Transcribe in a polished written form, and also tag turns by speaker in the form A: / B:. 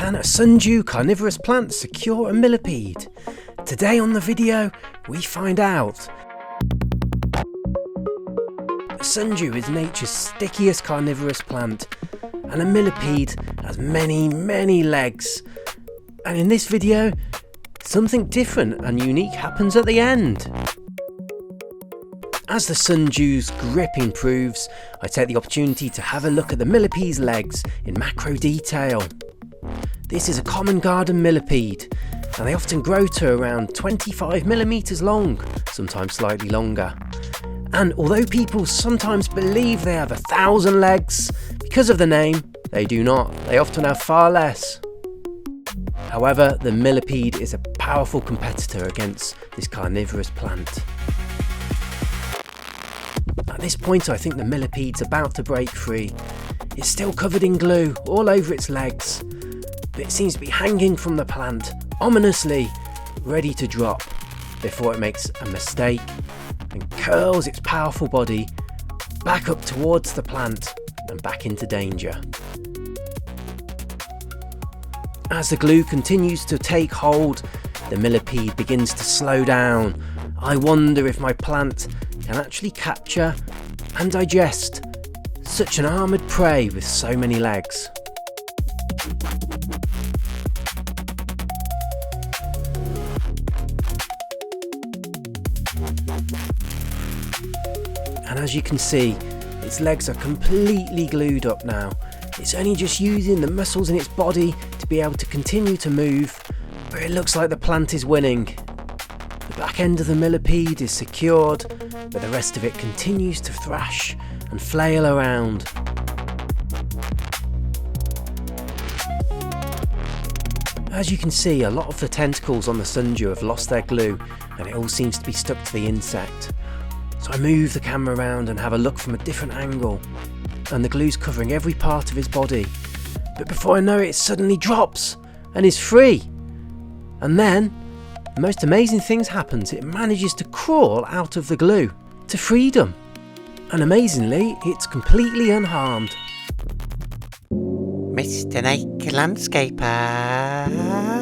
A: Can a Sundew carnivorous plant secure a millipede? Today on the video, we find out. A Sundew is nature's stickiest carnivorous plant, and a millipede has many legs. And in this video, something different and unique happens at the end. As the Sundew's grip improves, I take the opportunity to have a look at the millipede's legs in macro detail. This is a common garden millipede, and they often grow to around 25mm long, sometimes slightly longer. And although people sometimes believe they have 1,000 legs, because of the name, they do not. They often have far less. However, the millipede is a powerful competitor against this carnivorous plant. At this point, I think the millipede's about to break free. It's still covered in glue all over its legs, but it seems to be hanging from the plant, ominously ready to drop before it makes a mistake and curls its powerful body back up towards the plant and back into danger. As the glue continues to take hold, the millipede begins to slow down. I wonder if my plant can actually capture and digest such an armoured prey with so many legs. And as you can see, its legs are completely glued up now. It's only just using the muscles in its body to be able to continue to move, but it looks like the plant is winning. The back end of the millipede is secured, but the rest of it continues to thrash and flail around. As you can see, a lot of the tentacles on the Sundew have lost their glue, and it all seems to be stuck to the insect. So I move the camera around and have a look from a different angle, and the glue's covering every part of his body. But before I know it, it suddenly drops and is free. And then the most amazing things happens. It manages to crawl out of the glue to freedom. And amazingly, it's completely unharmed.
B: Mr. Naked Landscaper.